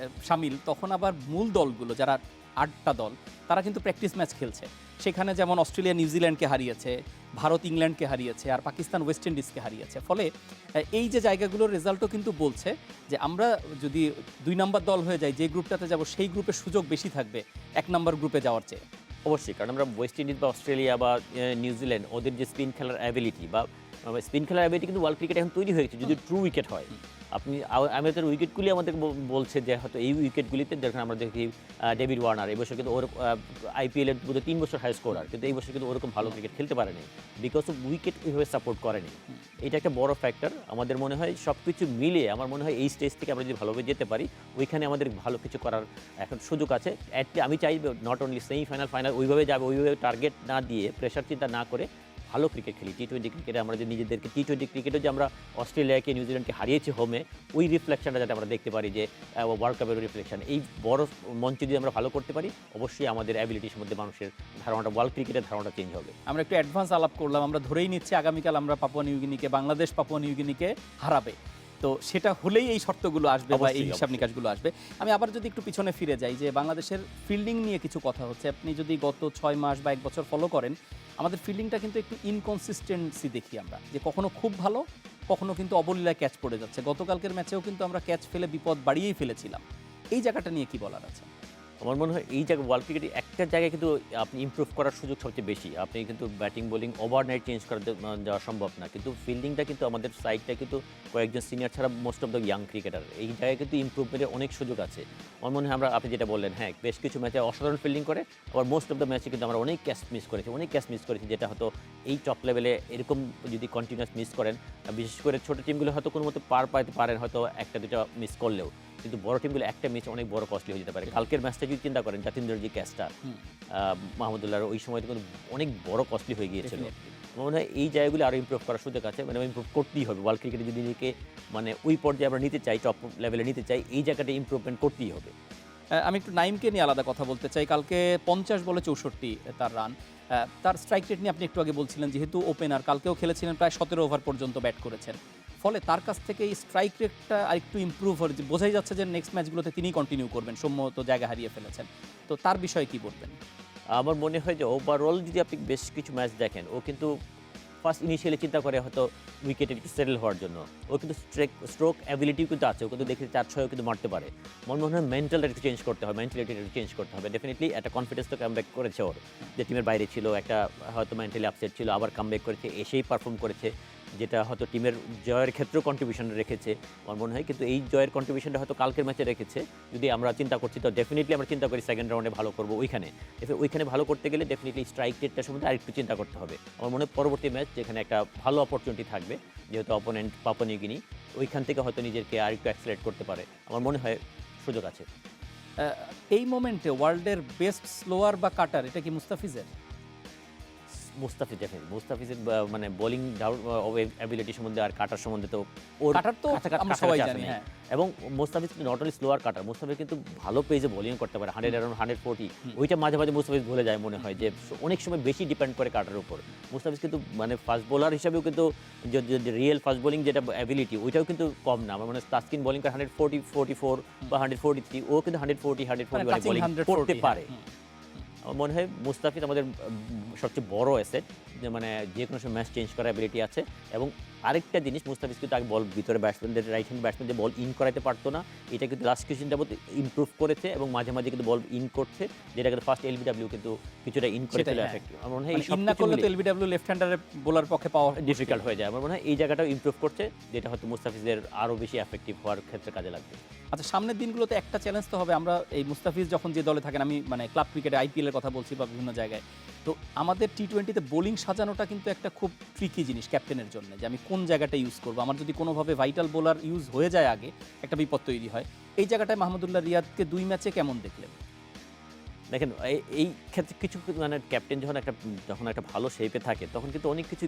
সামিল, তখন আবার মূল দলগুলো যারা 8টা দল তারা কিন্তু প্র্যাকটিস ম্যাচ খেলছে। সেখানে যেমন অস্ট্রেলিয়া নিউজিল্যান্ডকে হারিয়েছে, ভারত ইংল্যান্ডকে হারিয়েছে, আর পাকিস্তান ওয়েস্ট ইন্ডিজকে হারিয়েছে। ফলে এই যে জায়গাগুলোর রেজাল্টও কিন্তু বলছে যে আমরা যদি 2 নম্বর দল হয়ে যাই, যে গ্রুপটাতে যাব সেই গ্রুপের সুযোগ বেশি থাকবে 1 নম্বর গ্রুপে যাওয়ার চেয়ে। অবশ্যই, কারণ আমরা ওয়েস্ট ইন্ডিজ বা অস্ট্রেলিয়া বা নিউজিল্যান্ড ওদের যে স্পিন খেলার অ্যাবিলিটি বা স্পিন খেলার অ্যাবিলিটি কিন্তু ওয়ার্ল্ড ক্রিকেট এখন তৈরি হয়েছে যদি ট্রু উইকেট হয়। আপনি আমাদের উইকেটগুলি আমাদের বলছে যে হয়তো এই উইকেটগুলিতে দেখেন আমরা দেখি ডেভিড ওয়ার্নার এবছর কিন্তু ওর আইপিএলের বোধহয় 3 বছর হাই স্কোরার, কিন্তু এই বছর কিন্তু ওরকম ভালো ক্রিকেট খেলতে পারেনি বিকজ অফ উইকেট ওইভাবে সাপোর্ট করেনি। এটা একটা বড় ফ্যাক্টর। আমাদের মনে হয় সব কিছু মিলিয়ে আমার মনে হয় এই স্টেজ থেকে আমরা যদি ভালোভাবে যেতে পারি ওইখানে আমাদের ভালো কিছু করার এখন সুযোগ আছে। আমি চাই নট অনলি সেমিফাইনাল ফাইনাল ওইভাবে যাবে, ওইভাবে টার্গেট না দিয়ে প্রেশার চিন্তা না করে ভালো ক্রিকেট খেলি। টি-20 ক্রিকেটে আমরা যে নিজেদেরকে টি-20 ক্রিকেটে যে আমরা অস্ট্রেলিয়াকে নিউজিল্যান্ডকে হারিয়েছি হোমে, ওই রিফ্লেকশনটা যাতে আমরা দেখতে পারি যে ওয়ার্ল্ড কাপের রিফ্লেকশন এই বড় মঞ্চে যদি আমরা ভালো করতে পারি অবশ্যই আমাদের অ্যাবিলিটির মধ্যে মানুষের ধারণাটা ওয়ার্ল্ড ক্রিকেটের ধারণাটা চেঞ্জ হবে। আমরা একটু অ্যাডভান্স আলাপ করলাম, আমরা ধরেই নিচ্ছি আগামীকাল আমরা পাপুয়া নিউগিনিকে, বাংলাদেশ পাপুয়া নিউগিনিকে হারাবে। তো সেটা হলেই এই শর্তগুলো আসবে বা এই হিসাব নিকাশগুলো আসবে। আমি আবার যদি একটু পিছনে ফিরে যাই, যে বাংলাদেশের ফিল্ডিং নিয়ে কিছু কথা হচ্ছে। আপনি যদি গত 6 মাস বা 1 বছর ফলো করেন, আমাদের ফিল্ডিংটা কিন্তু একটু ইনকনসিস্টেন্সি দেখি আমরা, যে কখনো খুব ভালো, কখনো কিন্তু অবলীলায় ক্যাচ পড়ে যাচ্ছে। গতকালকের ম্যাচেও কিন্তু আমরা ক্যাচ ফেলে বিপদ বাড়িয়েই ফেলেছিলাম। এই জায়গাটা নিয়ে কি বলার আছে? আমার মনে হয় এই জায়গায় ওয়ার্ল্ড ক্রিকেটে একটা জায়গায় কিন্তু আপনি ইমপ্রুভ করার সুযোগ সবচেয়ে বেশি। আপনি কিন্তু ব্যাটিং বোলিং ওভারনাইট চেঞ্জ করা যাওয়া সম্ভব না, কিন্তু ফিল্ডিংটা কিন্তু আমাদের সাইডটা কিন্তু কয়েকজন সিনিয়র ছাড়া most of the young cricketer, এই জায়গায় কিন্তু ইমপ্রুভমেন্টের অনেক সুযোগ আছে। আমার মনে হয় আপনি যেটা বললেন, হ্যাঁ বেশ কিছু ম্যাচে অসাধারণ ফিল্ডিং করে, আবার মোস্ট অফ দ্য ম্যাচে কিন্তু আমরা অনেক ক্যাচ মিস করেছি, যেটা হয়তো এই টপ লেভেলে এরকম যদি কন্টিনিউয়াস মিস করেন, বিশেষ করে ছোটো টিমগুলো হয়তো কোনো মতো পার পাইতে পারেন হয়তো 1-2টা মিস করলেও, কিন্তু বড় টিমগুলো একটা ম্যাচ অনেক বড় কস্টলি হয়ে যেতে পারে। কালকের ম্যাচটা যদি চিন্তা করেন, জাতিন্দ্রের যে ক্যাচটা মাহমুদুল্লাহর ওই সময় কিন্তু অনেক বড় কস্টলি হয়ে গিয়েছিল। আমার মনে হয় এই জায়গাগুলো আরও ইমপ্রুভ করার সুযোগ আছে, মানে ইমপ্রুভ করতেই হবে। ওয়ার্ল্ড ক্রিকেটে যদি নিজেকে মানে ওই পর্যায়ে আমরা নিতে চাই, টপ লেভেলে নিতে চাই, এই জায়গাটা ইমপ্রুভমেন্ট করতেই হবে। আমি একটু নাইমকে নিয়ে আলাদা কথা বলতে চাই। কালকে 50 বলে 64 তার রান। তার স্ট্রাইক রেট নিয়ে আপনি একটু আগে বলছিলেন, যেহেতু ওপেনার, কালকেও খেলেছিলেন, প্রায় 17 ওভার পর্যন্ত ব্যাট করেছেন। ফলে তার কাছ থেকে এই স্ট্রাইক রেটটা আরেকটু ইমপ্রুভ হয়ে বোঝাই যাচ্ছে যে নেক্সট ম্যাচগুলোতে তিনি কন্টিনিউ করবেন। সম্ভবত জায়গা হারিয়ে ফেলেছেন, তো তার বিষয়ে কি বলবেন? আমার মনে হয় যে ওভারঅল যদি আপনি বেশ কিছু ম্যাচ দেখেন, ও কিন্তু ফার্স্ট ইনিশিয়ালি চিন্তা করে হয়তো উইকেটে একটু সেটেল হওয়ার জন্য, ও কিন্তু স্ট্রোক অ্যাবিলিটিও কিন্তু আছে, ও কিন্তু দেখে 4-6 কিন্তু মারতে পারে। আমার মনে হয় মেন্টালটা একটু চেঞ্জ করতে হবে, মেন্টালিটি একটু চেঞ্জ করতে হবে। ডেফিনেটলি একটা কনফিডেন্স তো কামব্যাক করেছে ওর, যে টিমের বাইরে ছিল, একটা হয়তো মেন্টালি আপসেট ছিল, আবার কামব্যাক করেছে, এসেই পারফর্ম করেছে, যেটা হয়তো টিমের জয়ের ক্ষেত্রেও কন্ট্রিবিউশন রেখেছে আমার মনে হয়। কিন্তু এই জয়ের কন্ট্রিবিউশনটা হয়তো কালকের ম্যাচে রেখেছে। যদি আমরা চিন্তা করছি তো ডেফিনেটলি আমরা চিন্তা করি সেকেন্ড রাউন্ডে ভালো করবো। ওইখানে ভালো করতে গেলে ডেফিনেটলি স্ট্রাইক রেটটা সম্বন্ধে আরেকটু চিন্তা করতে হবে। আমার মনে হয় পরবর্তী ম্যাচ যেখানে একটা ভালো অপরচুনিটি থাকবে, যেহেতু অপোনেন্ট পাপুয়া নিউগিনি, ওইখান থেকে হয়তো নিজেকে আরেকটু অ্যাক্সেলারেট করতে পারে। আমার মনে হয় সুযোগ আছে। এই মোমেন্টে ওয়ার্ল্ডের বেস্ট স্লোয়ার বা কাটার এটা কি মুস্তাফিজের? মুস্তাফিজের মানে বোলিং অ্যাবিলিটি সম্বন্ধে আর কাটার সম্বন্ধে তো ওর কাটার তো আমরা সবাই জানি, হ্যাঁ। এবং মুস্তাফিজ কিন্তু নট অনলি স্লোয়ার কাটার, মুস্তাফিজ কিন্তু ভালো পেজে বোলিং করতে পারে, 140। ওইটা মাঝে মাঝে মুস্তাফিজ ভুলে যায় মনে হয়, যে অনেক সময় বেশি ডিপেন্ড করে কাটার উপর। মুস্তাফিজ কিন্তু মানে ফাস্ট বোলার হিসাবেও কিন্তু রিয়েল ফাস্ট বোলিং যেটা অ্যাবিলিটি ওইটাও কিন্তু কম না। আমার মানে তাসকিন বোলিং করে 144 বা 143, ও কিন্তু 140 বোলিং করতে পারে। আমার মনে হয় মুস্তাফিজ আমাদের সবচেয়ে বড় অ্যাসেট, যে মানে যে কোনো সময় ম্যাচ চেঞ্জ করার অ্যাবিলিটি আছে। এবং আরেকটা জিনিস, মুস্তাফিজ কিন্তু আগে বল ভিতরে ব্যাটসম্যানদের, রাইট হ্যান্ড ব্যাটসম্যানদের বল ইন করাতে পারতো না, এটা কিন্তু লাস্ট কিছুদিন যাবত ইমপ্রুভ করেছে এবং মাঝে মাঝে কিন্তু বল ইন করছে, যেটা কিন্তু ফার্স্ট এলবিডব্লিউ কিন্তু কিছুটা ইন করে ফেলে এফেক্টিভ। আমার মনে হয় এই ইন না করলে তো এলবিডব্লিউ লেফট হ্যান্ডারের বোলার পক্ষে পাওয়া ডিফিকাল্ট হয়ে যায়। আমার মনে হয় এই জায়গাটাও ইমপ্রুভ করছে, যেটা হয়তো মুস্তাফিজের আরও বেশি এফেক্টিভ হওয়ার ক্ষেত্রে কাজে লাগবে। আচ্ছা, সামনের দিনগুলোতে একটা চ্যালেঞ্জ তো হবে। আমরা এই মুস্তাফিজ যখন যে দলে থাকেন, আমি মানে ক্লাব ক্রিকেটে আইপিএল এর কথা বলছি বা বিভিন্ন জায়গায়, তো আমাদের টি-20-তে বোলিং সাজানোটা কিন্তু একটা খুব ট্রিকি জিনিস ক্যাপ্টেনের জন্য, যে আমি কোন জায়গাটা ইউজ করব। আমার যদি কোনোভাবে ভাইটাল বোলার ইউজ হয়ে যায় আগে, একটা বিপদ তৈরি হয়। এই জায়গাটায় মাহমুদুল্লাহ রিয়াদকে 2 ম্যাচে কেমন দেখলেন? দেখেন এই ক্ষেত্রে কিছু মানে ক্যাপ্টেন যখন একটা ভালো শেপে থাকে তখন কিন্তু অনেক কিছু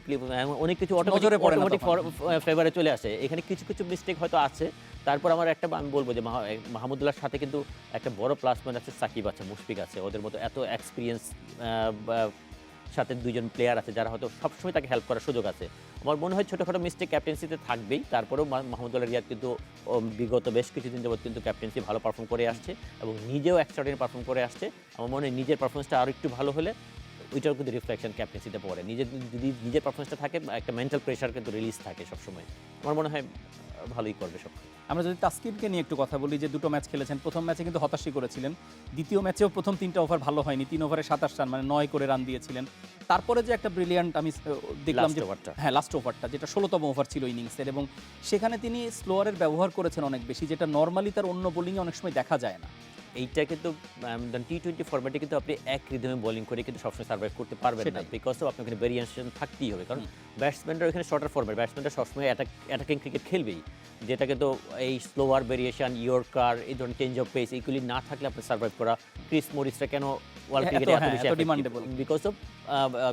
নজরে পড়ে না অটোমেটিক তখন। ফেভারে চলে আসে। এখানে কিছু মিস্টেক হয়তো আছে। তারপর আমি বলবো যে মাহমুদুল্লাহর সাথে কিন্তু একটা বড় প্লাস পয়েন্ট আছে, সাকিব আছে, মুশফিক আছে, ওদের মতো এত এক্সপিরিয়েন্স সাথে দুইজন প্লেয়ার আছে যারা হয়তো সবসময় তাকে হেল্প করার সুযোগ আছে। আমার মনে হয় ছোটোখাটো মিস্টেক ক্যাপ্টেন্সিতে থাকবেই, তারপরেও মাহমুদুল্লাহ রিয়াদ কিন্তু বিগত বেশ কিছুদিন যাবত কিন্তু ক্যাপ্টেন্সি ভালো পারফর্ম করে আসছে এবং নিজেও এক্সট্রাঅর্ডিনারি পারফর্ম করে আসছে। আমার মনে হয় নিজের পারফরমেন্সটা আরও একটু ভালো হলে ওইটাও কিন্তু রিফ্লেকশন ক্যাপ্টেন্সিতে পড়ে। নিজের পারফরমেন্সটা থাকে, একটা মেন্টাল প্রেশার কিন্তু রিলিজ থাকে সবসময়। আমার মনে হয় ভালোই করবে সব। আমরা যদি তাসকিনকে নিয়ে একটু কথা বলি, যে 2টো ম্যাচ খেলেছেন, প্রথম ম্যাচে কিন্তু হতাশই করেছিলেন, দ্বিতীয় ম্যাচেও প্রথম 3টা ওভার ভালো হয়নি, 3 ওভারে 27 রান, মানে 9 করে রান দিয়েছিলেন। তারপরে যে একটা ব্রিলিয়ান্ট আমি দেখলাম যে লাস্ট ওভারটা যেটা 16তম ওভার ছিল ইনিংসের, এবং সেখানে তিনি স্লোয়ারের ব্যবহার করেছেন অনেক বেশি, যেটা নর্মালি তার অন্য বোলিংয়ে অনেক সময় দেখা যায় না। এইটা কিন্তু টি-20 ফরম্যাটে কিন্তু আপনি এক রিদমে বোলিং করে কিন্তু সবসময় সার্ভাইভ করতে পারবেন না, বিকজ অফ আপনার ভেরিয়েশন থাকতেই হবে। কারণ ব্যাটসম্যানরা ওখানে শর্টার ফরম্যাট, ব্যাটসম্যানরা সবসময় অ্যাটাকিং ক্রিকেট খেলবেই, যেটা কিন্তু এই স্লোয়ার ভেরিয়েশন, ইয়র্কার, এই ধরনের চেঞ্জ অফ পেস এইগুলি না থাকলে আপনি সার্ভাইভ করা। ক্রিস মরিসরা কেন ওয়ার্ল্ড ক্রিকেটে এত বেশি ডিমান্ডেবল? Because of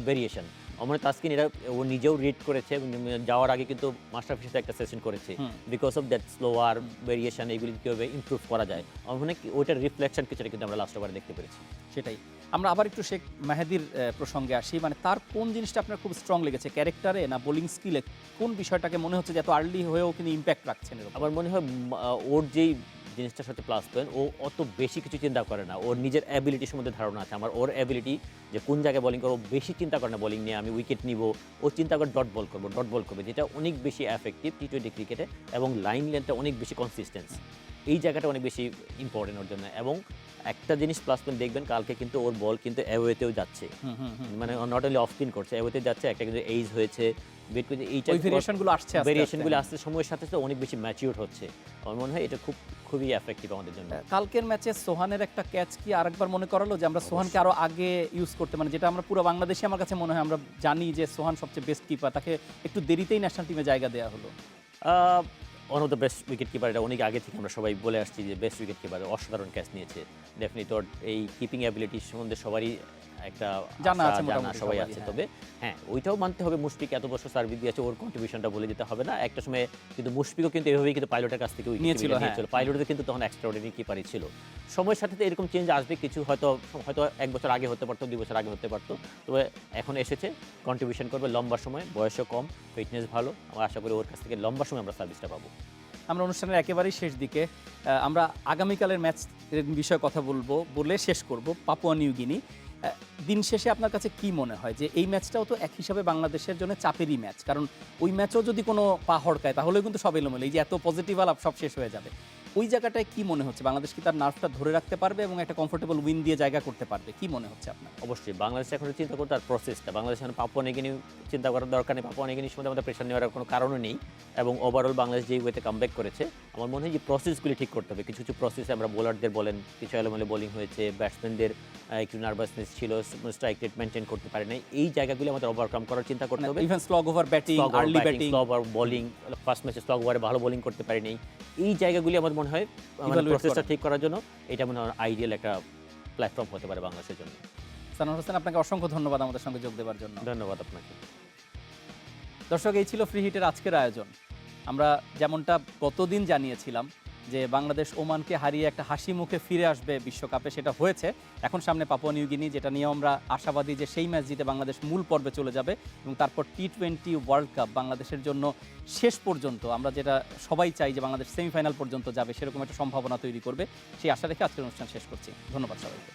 variation. আমার তাসকিন এটা ও নিজেও রিড করেছে এবং যাওয়ার আগে কিন্তু মাস্টারফির সাথে একটা সেশন করেছে, because of that slower variation, এইগুলি কীভাবে ইমপ্রুভ করা যায়। আমার মনে হয় ওইটার রিফ্লেকশন কিছুটা কিন্তু আমরা লাস্ট ওভারে দেখতে পেরেছি। সেটাই। আমরা আবার একটু শেখ মেহেদির প্রসঙ্গে আসি, মানে তার কোন জিনিসটা আপনার খুব স্ট্রং লেগেছে, ক্যারেক্টারে না বোলিং স্কিলে? কোন বিষয়টাকে মনে হচ্ছে যে এত আর্লি হয়েও কিন্তু ইম্প্যাক্ট রাখছেন? আমার মনে হয় ওর যেই জিনিসটার সাথে প্লাস পয়েন্ট, ও অত বেশি কিছু চিন্তা করে না, ওর নিজের অ্যাবিলিটির সম্বন্ধে ধারণা আছে। ওর অ্যাবিলিটি যে কোন জায়গায় বোলিং করবো, বেশি চিন্তা করে না বোলিং নিয়ে, আমি উইকেট নিব, ও চিন্তা করে ডট বল করবে, যেটা অনেক বেশি এফেক্টিভ টি-20 ক্রিকেটে, এবং লাইন লেন্থটা অনেক বেশি কনসিস্টেন্সি, এই জায়গাটা অনেক বেশি ইম্পর্টেন্ট ওর জন্য। এবং একটা জিনিস প্লাস পয়েন্ট দেখবেন, কালকে কিন্তু ওর বল কিন্তু অ্যাওয়েতেও যাচ্ছে, মানে নট অনলি অফ স্পিন করছে, অ্যাওয়েতে যাচ্ছে, একটা কিন্তু এইজ হয়েছে, ভেরিয়েশনগুলো আসছে সময়ের সাথে সাথে অনেক বেশি ম্যাচিউর হচ্ছে। আমার মনে হয় এটা খুবই এফেক্টিভ আমাদের জন্য। কালকের ম্যাচে সোহানের একটা ক্যাচ কি আরেকবার মনে করালো যে আমরা সোহানকে আরো আগে ইউজ করতে, মানে যেটা আমরা পুরো বাংলাদেশে আমার কাছে মনে হয় আমরা জানি যে সোহান সবচেয়ে বেস্ট কিপার, তাকে একটু দেরিতেই ন্যাশনাল টিমে জায়গা দেওয়া হলো। One of the best wicket keeper, এটা অনেক আগে থেকে আমরা সবাই বলে আসছি যে বেস্ট উইকেট কিপার, অসাধারণ ক্যাচ নিয়েছে। ডেফিনেটলি ওর এই কিপিং অ্যাবিলিটি সম্বন্ধে সবারই একটা জানা সবাই আছে। তবে হ্যাঁ, ওইটাও মানতে হবে, মুশফিক এত বছর সার্ভিস দিয়েছে, ওর কন্ট্রিবিউশনটা বলে দিতে হবে না। একটা সময় কিন্তু মুশফিকও কিন্তু এভাবেই কিন্তু পাইলটের কাছ থেকে নিয়েছিল, পাইলটদের কিন্তু তখন এক্সট্রাঅর্ডিনারি কিপারই ছিল। সময়ের সাথে তো এরকম চেঞ্জ আসবে, কিছু হয়তো 1 বছর আগে হতে পারতো, 2 বছর আগে হতে পারতো, তবে এখন এসেছে, কন্ট্রিবিউশন করবে লম্বা সময়, বয়সও কম, ফিটনেস ভালো। আমরা আশা করি ওর কাছ থেকে লম্বা সময় আমরা সার্ভিসটা পাবো। আমরা অনুষ্ঠানের একেবারেই শেষ দিকে, আমরা আগামীকালের ম্যাচের বিষয়ে কথা বলে শেষ করব। পাপুয়া নিউ গিনি, দিন শেষে আপনার কাছে কি মনে হয় যে এই ম্যাচটাও তো এক হিসাবে বাংলাদেশের জন্য চাপেরই ম্যাচ, কারণ ওই ম্যাচও যদি কোনো পা হড়কায় তাহলেও কিন্তু সব এলোমেলো, এই যে এত পজিটিভ আলাপ সব শেষ হয়ে যাবে। ওই জায়গাটায় কি মনে হচ্ছে, বাংলাদেশ কি তার নার্ভটা ধরে রাখতে পারবে এবং একটা কমফোর্টেবল উইন দিয়ে জায়গা করতে পারবে? কি মনে হচ্ছে আপনার? অবশ্যই বাংলাদেশ এখন চিন্তা করতে তার প্রসেসটা, বাংলাদেশ এখন পাপুয়া নিউ গিনি চিন্তা করার দরকার নেই, পাপুয়া নিউ গিনির সম্বন্ধে আমাদের প্রেশার নেওয়ার কোনো কারণও নেই। এবং ওভারঅল বাংলাদেশ যে ওয়েতে কামব্যাক করেছে, আমার মনে হয় যে প্রসেসগুলি ঠিক করতে হবে। কিছু প্রসেসে আমরা বোলারদের বলেন কিছু এলোমেলো বোলিং হয়েছে, ব্যাটসম্যানদের একটু নার্ভাসনেস ছিল, স্ট্রাইক রেট মেনটেন করতে পারে নাই, এই জায়গাগুলি আমাদের ওভারকাম করার চিন্তা করতে হবে। Even slog over batting, early batting, slog over bowling, first ম্যাচে স্লগ ওভারে ভালো বোলিং করতে পারে নাই, এই জায়গাগুলি আমার মনে হয় প্রসেসটা ঠিক করার জন্য এটা মনে হয় আইডিয়াল একটা প্ল্যাটফর্ম হতে পারে বাংলাদেশের জন্য। সানোয়ার হোসেন, আপনাকে অসংখ্য ধন্যবাদ আমাদের সঙ্গে যোগ দেওয়ার জন্য। ধন্যবাদ আপনাকে। দর্শক, এই ছিল ফ্রি হিটের আজকের আয়োজন। আমরা যেমনটা গতদিন জানিয়েছিলাম যে বাংলাদেশ ওমানকে হারিয়ে একটা হাসি মুখে ফিরে আসবে বিশ্বকাপে, সেটা হয়েছে। এখন সামনে পাপুয়া নিউ গিনি, যেটা নিয়ে আমরা আশাবাদী যে সেই ম্যাচ জিতে বাংলাদেশ মূল পর্বে চলে যাবে এবং তারপর টি-20 ওয়ার্ল্ড কাপ বাংলাদেশের জন্য শেষ পর্যন্ত, আমরা যেটা সবাই চাই যে বাংলাদেশ সেমিফাইনাল পর্যন্ত যাবে, সেরকম একটা সম্ভাবনা তৈরি করবে। সেই আশা রেখে আজকের অনুষ্ঠান শেষ করছি। ধন্যবাদ সবাইকে।